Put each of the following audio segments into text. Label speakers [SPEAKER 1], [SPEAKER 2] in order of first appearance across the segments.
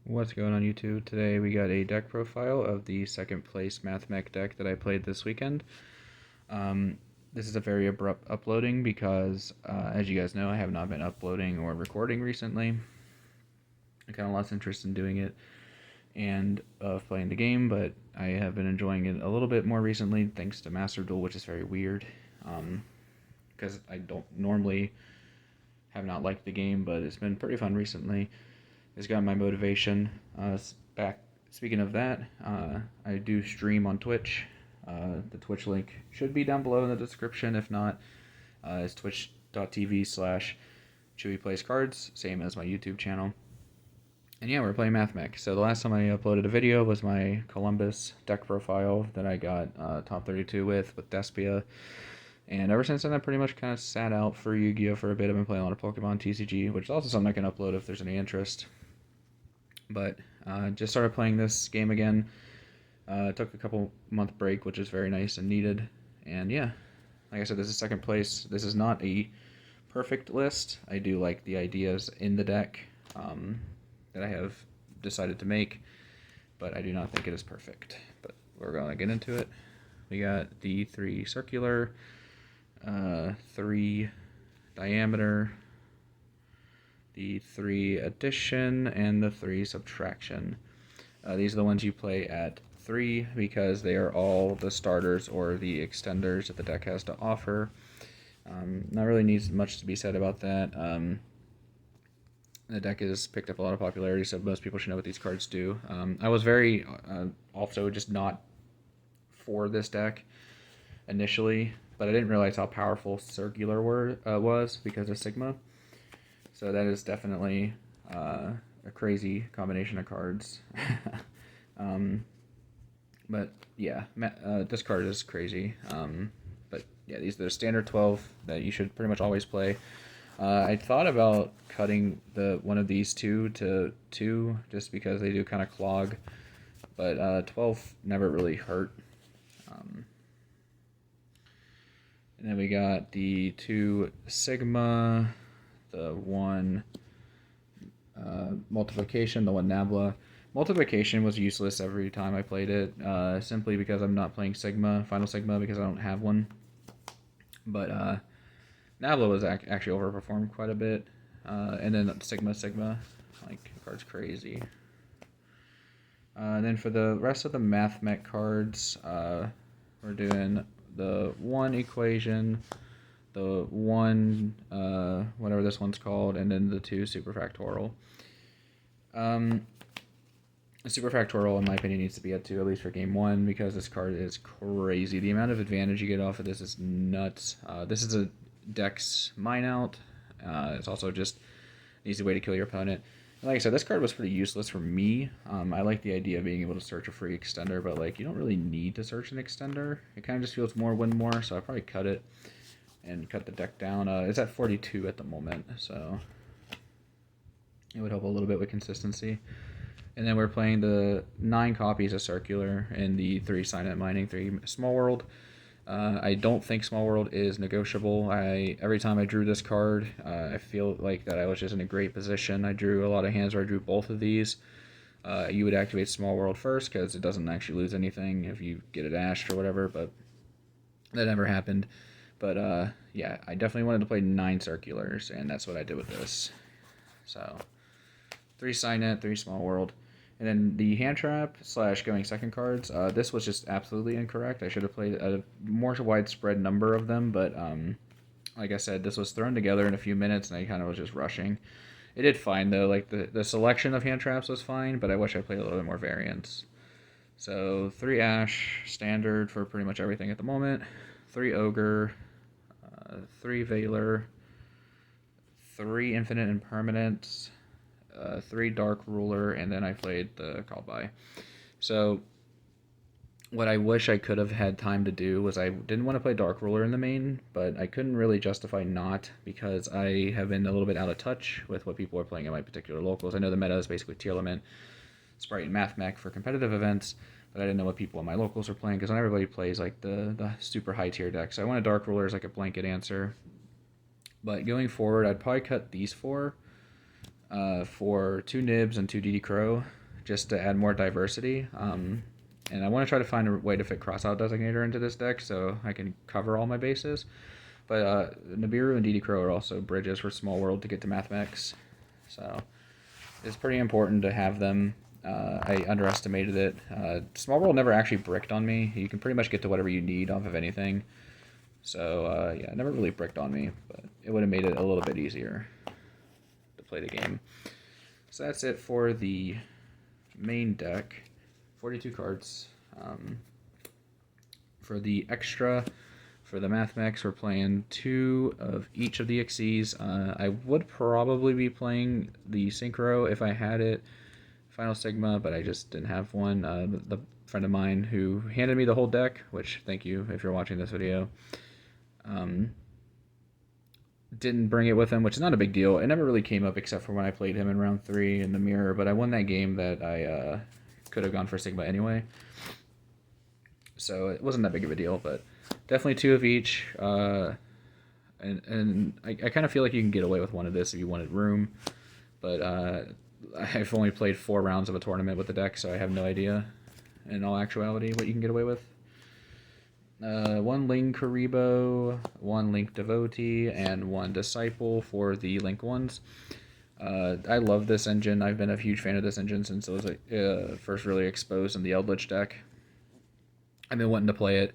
[SPEAKER 1] What's going on YouTube? Today we got a deck profile of the second place Mathmech deck that I played this weekend. Um, this is a very abrupt uploading because, as you guys know, I have not been uploading or recording recently. I kind of lost interest in doing it and of playing the game, but I have been enjoying it a little bit more recently thanks to Master Duel, which is very weird because I don't normally have not liked the game, but it's been pretty fun recently. It's got my motivation back. Speaking of that, I do stream on Twitch. The Twitch link should be down below in the description. If not, it's twitch.tv/ChewiePlaysCards, same as my YouTube channel. And yeah, we're playing Mathmech. So the last time I uploaded a video was my Columbus deck profile that I got top 32 with Despia. And ever since then, I pretty much kind of sat out for Yu-Gi-Oh! For a bit. I've been playing a lot of Pokemon TCG, which is also something I can upload if there's any interest. But just started playing this game again. Took a couple month break, which is very nice and needed. And yeah, like I said, this is second place. This is not a perfect list. I do like the ideas in the deck that I have decided to make, but I do not think it is perfect. But we're going to get into it. We got the 3 circular, 3 diameter, the 3 addition, and the 3 subtraction. These are the ones you play at 3 because they are all the starters or the extenders that the deck has to offer. Not really needs much to be said about that. The deck has picked up a lot of popularity, so most people should know what these cards do. I was very also just not for this deck initially, but I didn't realize how powerful circular was because of Sigma. So that is definitely a crazy combination of cards. But yeah, this card is crazy. But yeah, these are the standard 12 that you should pretty much always play. I thought about cutting one of these two to 2 just because they do kind of clog, but 12 never really hurt. And then we got the 2 Sigma, the 1 multiplication, the 1 Nabla. Multiplication was useless every time I played it, simply because I'm not playing Final Sigma, because I don't have one. But Nabla was actually overperformed quite a bit. And then Sigma, like, the card's crazy. And then for the rest of the Mathmech cards, we're doing the 1 equation, the 1, whatever this one's called, and then the 2 superfactorial. The superfactorial, in my opinion, needs to be at 2, at least for game 1, because this card is crazy. The amount of advantage you get off of this is nuts. This is a Dex mine out. It's also just an easy way to kill your opponent. And like I said, this card was pretty useless for me. I like the idea of being able to search a free extender, but like you don't really need to search an extender. It kind of just feels more win more, so I probably cut it and cut the deck down. It's at 42 at the moment, so it would help a little bit with consistency. And then we're playing the 9 copies of Circular and the 3 Signet Mining, 3 Small World. I don't think Small World is negotiable. Every time I drew this card, I feel like that I was just in a great position. I drew a lot of hands where I drew both of these. You would activate Small World first because it doesn't actually lose anything if you get it ashed or whatever, but that never happened. But yeah, I definitely wanted to play 9 Circulars, and that's what I did with this. So 3 Signet, 3 Small World. And then the hand trap / going second cards, this was just absolutely incorrect. I should have played a more widespread number of them, but like I said, this was thrown together in a few minutes, and I kind of was just rushing. It did fine, though. Like, the selection of hand traps was fine, but I wish I played a little bit more variants. So 3 Ash, standard for pretty much everything at the moment. 3 Ogre, 3 Veiler, 3 Infinite Impermanence, 3 Dark Ruler, and then I played the Call By. So what I wish I could have had time to do was I didn't want to play Dark Ruler in the main, but I couldn't really justify not because I have been a little bit out of touch with what people are playing in my particular locals. I know the meta is basically Tearlament, Sprite, and Mathmech for competitive events, but I didn't know what people in my locals were playing because not everybody plays like the super high tier deck. So I wanted Dark Ruler as like a blanket answer. But going forward, I'd probably cut these 4. for 2 Nibs and 2 DD Crow, just to add more diversity. And I want to try to find a way to fit Crossout Designator into this deck so I can cover all my bases. But Nibiru and DD Crow are also bridges for Small World to get to Mathmechs. So it's pretty important to have them. I underestimated it. Small World never actually bricked on me. You can pretty much get to whatever you need off of anything. So yeah, it never really bricked on me, but it would have made it a little bit easier to play the game. So that's it for the main deck. 42 cards. For the extra, for the Mathmechs, we're playing 2 of each of the Xyz. I would probably be playing the Synchro if I had it, Final Sigma, but I just didn't have one. The friend of mine who handed me the whole deck, which thank you if you're watching this video, didn't bring it with him, which is not a big deal. It never really came up except for when I played him in round 3 in the mirror, but I won that game that I could have gone for Sigma anyway. So it wasn't that big of a deal, but definitely 2 of each. And I kind of feel like you can get away with one of this if you wanted room, but I've only played 4 rounds of a tournament with the deck, so I have no idea in all actuality what you can get away with. 1 Link Karibo, 1 Link Devotee, and 1 Disciple for the Link ones. I love this engine. I've been a huge fan of this engine since it was first really exposed in the Eldritch deck. I've been wanting to play it,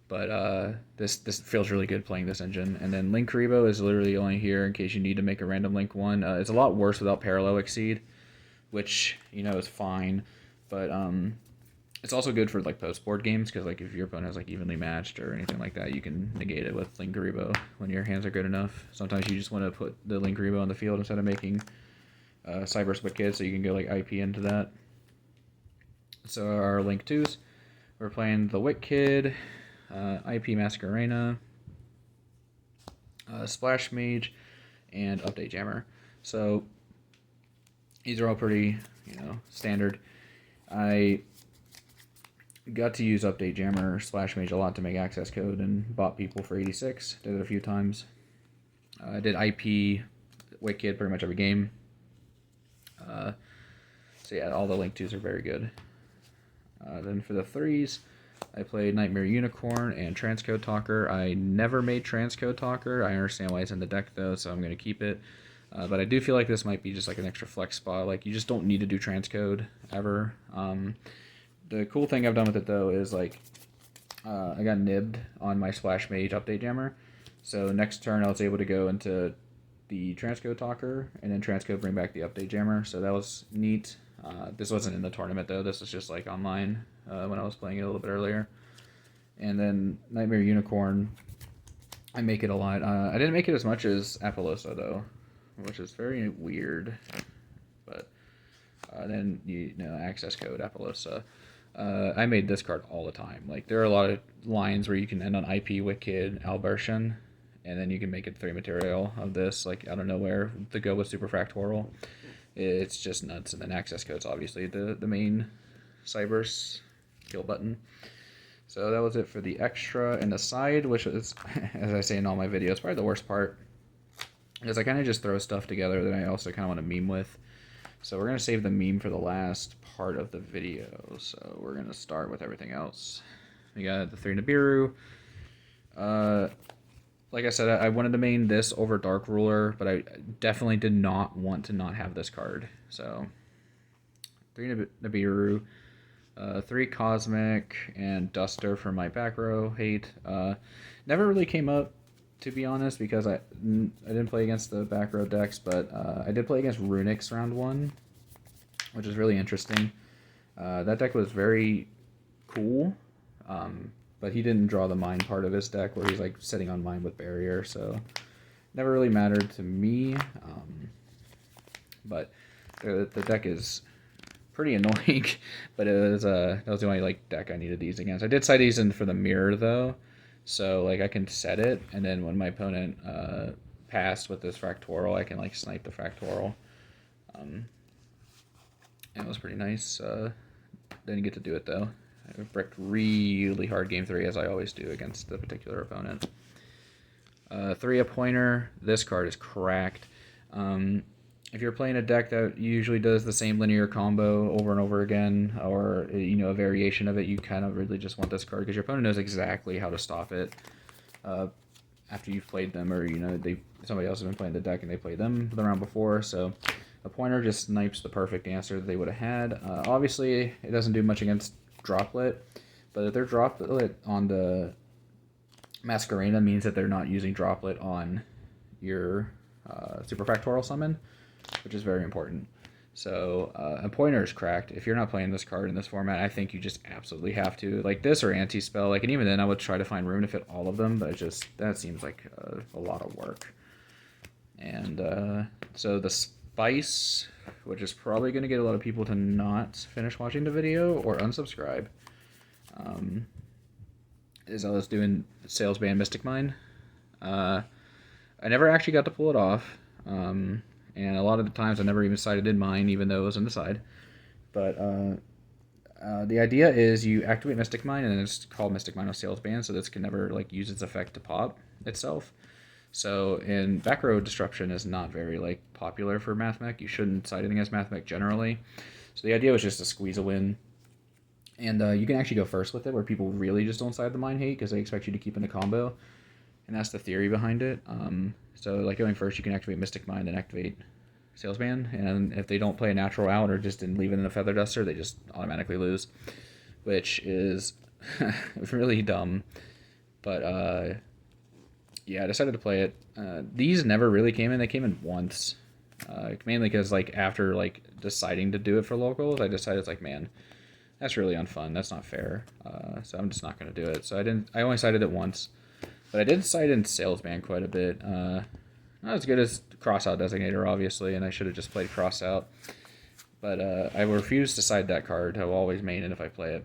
[SPEAKER 1] but this feels really good playing this engine. And then Link Karibo is literally only here in case you need to make a random Link one. It's a lot worse without Parallel Exceed, which, you know, is fine, but it's also good for like post-board games, because like if your opponent is like evenly matched or anything like that, you can negate it with Link Karibo when your hands are good enough. Sometimes you just want to put the Link Karibo on the field instead of making Cyber Wicked, so you can go like IP into that. So our Link 2s, we're playing the Wicked, IP Masquerena, Splash Mage, and Update Jammer. So these are all pretty, you know, standard. I got to use Update Jammer Splash Mage a lot to make access code and bought people for 86. Did it a few times. I did IP Wicked pretty much every game. So yeah, all the Link 2s are very good. Then for the 3s, I played Nightmare Unicorn and Transcode Talker. I never made Transcode Talker. I understand why it's in the deck though, so I'm going to keep it. But I do feel like this might be just like an extra flex spot. Like, you just don't need to do Transcode ever. The cool thing I've done with it though is like I got nibbed on my Splash Mage Update Jammer. So next turn I was able to go into the Transcode Talker and then Transcode bring back the Update Jammer. So that was neat. This wasn't in the tournament though. This was just like online when I was playing it a little bit earlier. And then Nightmare Unicorn, I make it a lot. I didn't make it as much as Apollosa though, which is very weird. But then you know, access code Apollosa. I made this card all the time. Like, there are a lot of lines where you can end on IP Wicked Albertian, and then you can make it 3 material of this, like out of nowhere, to go with Super Fractoral. It's just nuts. And then access code's obviously the main Cybers kill button. So that was it for the extra. And the side, which is, as I say in all my videos, probably the worst part, because I kind of just throw stuff together that I also kind of want to meme with. So we're going to save the meme for the last part of the video. So we're going to start with everything else. We got the 3 Nibiru. Like I said, I wanted to main this over Dark Ruler, but I definitely did not want to not have this card. So 3 Nibiru, 3 Cosmic, and Duster for my back row hate. Never really came up, to be honest, because I didn't play against the back row decks, but I did play against Runix round 1, which is really interesting. That deck was very cool, but he didn't draw the mine part of his deck where he's like sitting on mine with barrier, so never really mattered to me. But the deck is pretty annoying, but that was the only like deck I needed these against. I did side these in for the mirror though, so like I can set it, and then when my opponent passed with this Fractoral, I can like snipe the Fractoral. And it was pretty nice. Didn't get to do it though. I bricked really hard game 3, as I always do against the particular opponent. 3 a pointer. This card is cracked. if you're playing a deck that usually does the same linear combo over and over again, or a variation of it, you kind of really just want this card because your opponent knows exactly how to stop it after you've played them, or somebody else has been playing the deck and they played them the round before. So a pointer just snipes the perfect answer that they would have had. Obviously, it doesn't do much against Droplet, but if they're Droplet on the Masquerena, means that they're not using Droplet on your Superfactorial summon, which is very important. So a pointer is cracked. If you're not playing this card in this format, I think you just absolutely have to. Like this or Anti-Spell. And even then I would try to find room to fit all of them, but that seems like a lot of work. And so the Spice, which is probably going to get a lot of people to not finish watching the video or unsubscribe, is I was doing Sales Band Mystic Mine. I never actually got to pull it off. And a lot of the times I never even sided in mine, even though it was on the side. But the idea is you activate Mystic Mine, and then it's called Mystic Mine with Sales Band, so this can never use its effect to pop itself. So in back row disruption is not very popular for Mathmech. You shouldn't side it against Mathmech generally. So the idea was just to squeeze a win. And you can actually go first with it, where people really just don't side the Mind Hate because they expect you to keep in the combo. And that's the theory behind it. So going first, you can activate Mystic Mind and activate Salesman. And if they don't play a natural out or just didn't leave it in a Feather Duster, they just automatically lose, which is really dumb. But yeah, I decided to play it. These never really came in. They came in once, mainly because after deciding to do it for locals, I decided man, that's really unfun. That's not fair. So I'm just not going to do it. So I only sided it once. But I did side in Salesman quite a bit. Not as good as Crossout Designator, obviously, and I should have just played Crossout. But I refuse to side that card. I will always main it if I play it.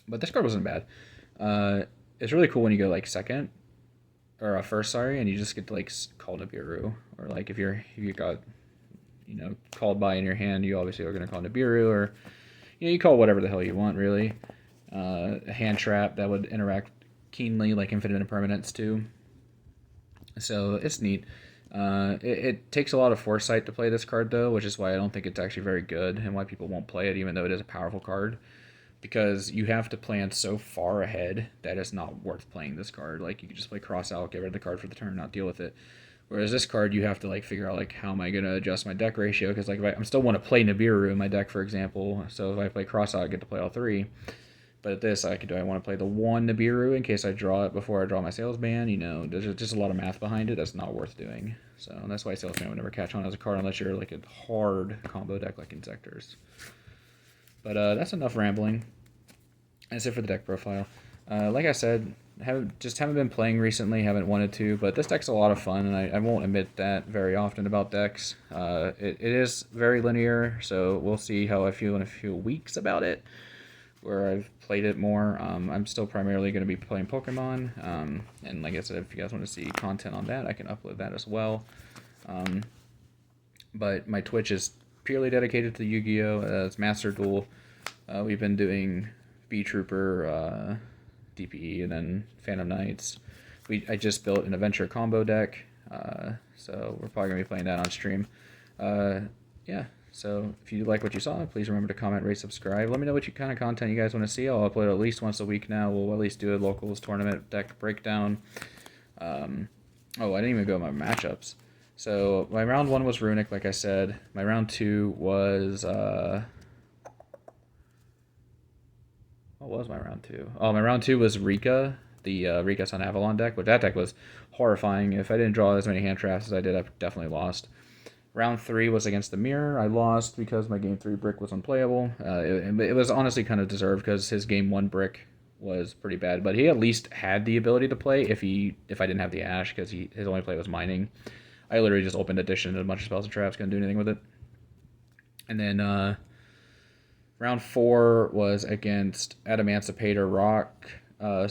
[SPEAKER 1] But this card wasn't bad. It's really cool when you go second, or first, sorry, and you just get to call Nibiru. Or if you got called by in your hand, you obviously are going to call Nibiru, or you call whatever the hell you want, really. A hand trap that would interact keenly Infinite Impermanence too. So it's neat. It takes a lot of foresight to play this card though, which is why I don't think it's actually very good and why people won't play it, even though it is a powerful card, because you have to plan so far ahead that it's not worth playing this card. You could just play Cross Out, get rid of the card for the turn, not deal with it. Whereas this card, you have to figure out how am I going to adjust my deck ratio, because if I still want to play Nibiru in my deck, for example, so if I play Cross Out, I get to play all three. But this, I want to play the one Nibiru in case I draw it before I draw my Salesman. There's just a lot of math behind it that's not worth doing. So that's why Salesman would never catch on as a card unless you're a hard combo deck like Insectors. But that's enough rambling. That's it for the deck profile. Like I said, haven't been playing recently, haven't wanted to, but this deck's a lot of fun, and I won't admit that very often about decks. It is very linear, so we'll see how I feel in a few weeks about it, where I've played it more. I'm still primarily going to be playing Pokemon, and like I said, if you guys want to see content on that, I can upload that as well. But my Twitch is purely dedicated to Yu-Gi-Oh! It's Master Duel. We've been doing B-Trooper, DPE, and then Phantom Knights. I just built an Adventure combo deck, so we're probably going to be playing that on stream. Yeah. So if you like what you saw, please remember to comment, rate, subscribe. Let me know what kind of content you guys want to see. I'll upload at least once a week now. We'll at least do a locals tournament deck breakdown. Oh, I didn't even go my matchups. So my round 1 was Runic, like I said. My round 2 was... what was my round 2? Oh, my round 2 was Rika, the Rika Sun Avalon deck, but that deck was horrifying. If I didn't draw as many hand traps as I did, I definitely lost. Round 3 was against the Mirror. I lost because my Game 3 brick was unplayable. It was honestly kind of deserved because his Game 1 brick was pretty bad, but he at least had the ability to play if I didn't have the Ash, because his only play was mining. I literally just opened Addition and a bunch of spells and traps, couldn't do anything with it. And then round 4 was against Adamancipator Rock. I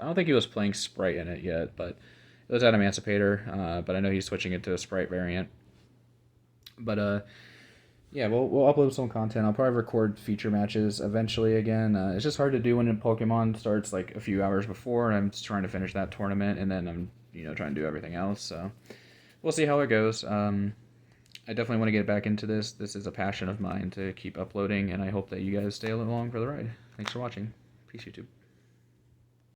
[SPEAKER 1] don't think he was playing Sprite in it yet, but it was Adamancipator, but I know he's switching it to a Sprite variant. But yeah, we'll upload some content. I'll probably record feature matches eventually again. It's just hard to do when Pokemon starts a few hours before, and I'm just trying to finish that tournament, and then I'm trying to do everything else. So we'll see how it goes. I definitely want to get back into this. This is a passion of mine to keep uploading, and I hope that you guys stay along for the ride. Thanks for watching. Peace, YouTube.